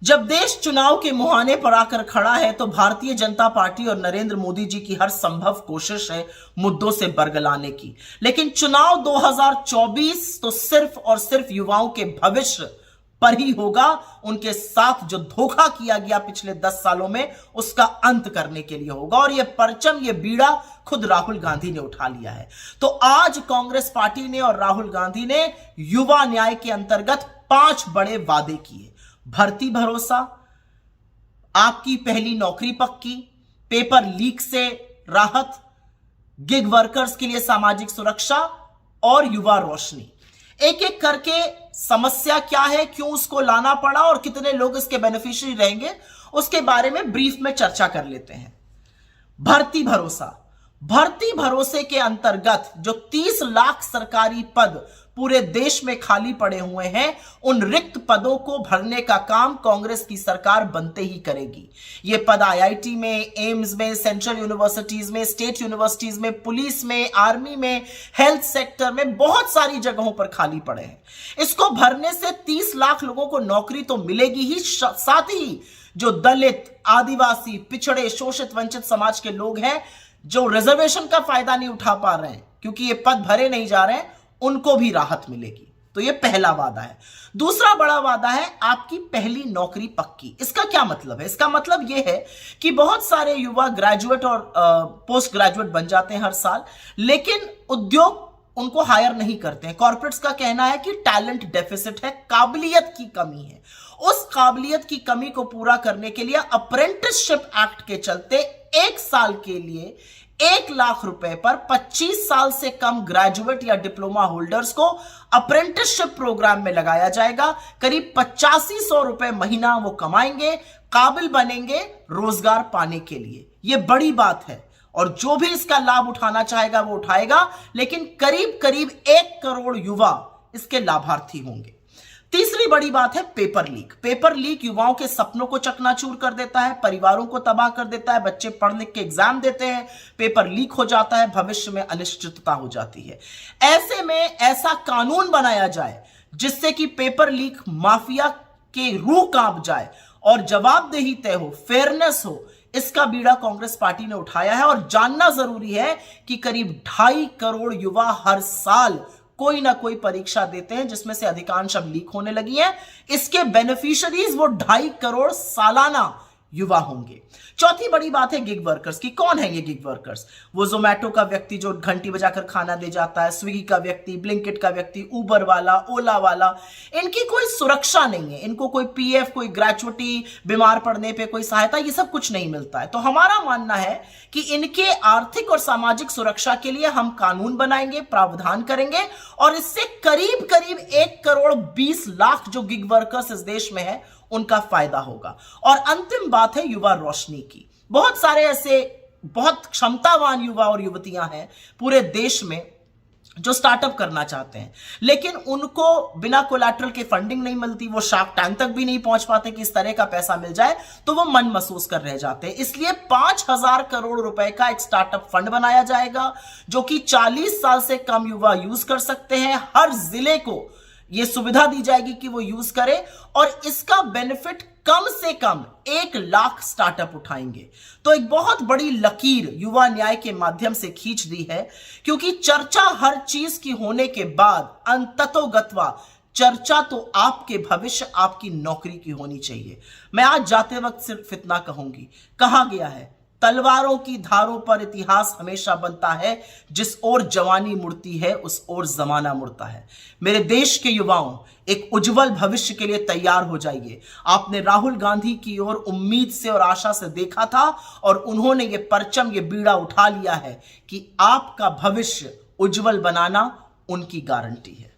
जब देश चुनाव के मुहाने पर आकर खड़ा है तो भारतीय जनता पार्टी और नरेंद्र मोदी जी की हर संभव कोशिश है मुद्दों से बरगलाने की। लेकिन चुनाव 2024 तो सिर्फ और सिर्फ युवाओं के भविष्य पर ही होगा। उनके साथ जो धोखा किया गया पिछले 10 सालों में उसका अंत करने के लिए होगा और यह परचम, यह बीड़ा खुद राहुल गांधी ने उठा लिया है। तो आज कांग्रेस पार्टी ने और राहुल गांधी ने युवा न्याय के अंतर्गत 5 बड़े वादे किए। भर्ती भरोसा, आपकी पहली नौकरी पक्की, पेपर लीक से राहत, गिग वर्कर्स के लिए सामाजिक सुरक्षा और युवा रोशनी। एक एक करके समस्या क्या है, क्यों उसको लाना पड़ा और कितने लोग इसके बेनिफिशियरी रहेंगे, उसके बारे में ब्रीफ में चर्चा कर लेते हैं। भर्ती भरोसा। भर्ती भरोसे के अंतर्गत जो 30 लाख सरकारी पद पूरे देश में खाली पड़े हुए हैं, उन रिक्त पदों को भरने का काम कांग्रेस की सरकार बनते ही करेगी। ये पद आईआईटी में, एम्स में, सेंट्रल यूनिवर्सिटीज में, स्टेट यूनिवर्सिटीज में, पुलिस में, आर्मी में, हेल्थ सेक्टर में, बहुत सारी जगहों पर खाली पड़े हैं। इसको भरने से 30 लाख लोगों को नौकरी तो मिलेगी ही, साथ ही जो दलित, आदिवासी, पिछड़े, शोषित, वंचित समाज के लोग हैं जो रिजर्वेशन का फायदा नहीं उठा पा रहे हैं क्योंकि ये पद भरे नहीं जा रहे हैं, उनको भी राहत मिलेगी। तो ये पहला वादा है। दूसरा बड़ा वादा है आपकी पहली नौकरी पक्की। इसका क्या मतलब है? इसका मतलब यह है कि बहुत सारे युवा ग्रेजुएट और पोस्ट ग्रेजुएट बन जाते हैं हर साल, लेकिन उद्योग उनको हायर नहीं करते हैं। कॉर्पोरेट्स का कहना है कि टैलेंट डेफिसिट है, काबिलियत की कमी है। उस काबिलियत की कमी को पूरा करने के लिए अप्रेंटिसशिप एक्ट के चलते 1 साल के लिए 1 लाख रुपए पर 25 साल से कम ग्रेजुएट या डिप्लोमा होल्डर्स को अप्रेंटिसशिप प्रोग्राम में लगाया जाएगा। करीब 8500 रुपए महीना वो कमाएंगे, काबिल बनेंगे रोजगार पाने के लिए। यह बड़ी बात है और जो भी इसका लाभ उठाना चाहेगा वो उठाएगा, लेकिन करीब करीब 1 करोड़ युवा इसके लाभार्थी होंगे। तीसरी बड़ी बात है पेपर लीक। पेपर लीक युवाओं के सपनों को चकनाचूर कर देता है, परिवारों को तबाह कर देता है। बच्चे पढ़ लिख के एग्जाम देते हैं, पेपर लीक हो जाता है, भविष्य में अनिश्चितता हो जाती है। ऐसे में ऐसा कानून बनाया जाए जिससे कि पेपर लीक माफिया के रूह कांप जाए और जवाबदेही तय हो, फेयरनेस हो। इसका बीड़ा कांग्रेस पार्टी ने उठाया है और जानना जरूरी है कि करीब 2.5 करोड़ युवा हर साल कोई ना कोई परीक्षा देते हैं, जिसमें से अधिकांश अब लीक होने लगी हैं। इसके बेनिफिशियरीज वो 2.5 करोड़ सालाना युवा होंगे। चौथी बड़ी बात है गिग वर्कर्स की। कौन है ये गिग वर्कर्स? वो जोमैटो का व्यक्ति जो घंटी बजाकर खाना दे जाता है, स्विगी का व्यक्ति, ब्लिंकिट का व्यक्ति, उबर वाला, ओला वाला। इनकी कोई सुरक्षा नहीं है, इनको कोई पीएफ, कोई ग्रेचुइटी, बीमार पड़ने पे कोई सहायता, ये सब कुछ नहीं मिलता है। तो हमारा मानना है कि इनके आर्थिक और सामाजिक सुरक्षा के लिए हम कानून बनाएंगे, प्रावधान करेंगे और इससे करीब करीब 1 करोड़ 20 लाख जो गिग वर्कर्स इस देश में है उनका फायदा होगा। और अंतिम बात है युवा रोशनी की। बहुत सारे ऐसे बहुत क्षमतावान युवा और युवतियां हैं पूरे देश में जो स्टार्टअप करना चाहते हैं, लेकिन उनको बिना कोलैटरल के फंडिंग नहीं मिलती। वो शार्क टैंक तक भी नहीं पहुंच पाते कि इस तरह का पैसा मिल जाए, तो वो मन महसूस कर रह जाते हैं। इसलिए 5000 करोड़ रुपए का एक स्टार्टअप फंड बनाया जाएगा जो कि 40 साल से कम युवा यूज कर सकते हैं। हर जिले को यह सुविधा दी जाएगी कि वो यूज करे और इसका बेनिफिट कम से कम 1 लाख स्टार्टअप उठाएंगे। तो एक बहुत बड़ी लकीर युवा न्याय के माध्यम से खींच दी है, क्योंकि चर्चा हर चीज की होने के बाद अंततोगत्वा चर्चा तो आपके भविष्य, आपकी नौकरी की होनी चाहिए। मैं आज जाते वक्त सिर्फ इतना कहूंगी, कहा गया है तलवारों की धारों पर इतिहास हमेशा बनता है, जिस ओर जवानी मुड़ती है उस ओर जमाना मुड़ता है। मेरे देश के युवाओं, एक उज्जवल भविष्य के लिए तैयार हो जाइए। आपने राहुल गांधी की ओर उम्मीद से और आशा से देखा था और उन्होंने ये परचम, ये बीड़ा उठा लिया है कि आपका भविष्य उज्जवल बनाना उनकी गारंटी है।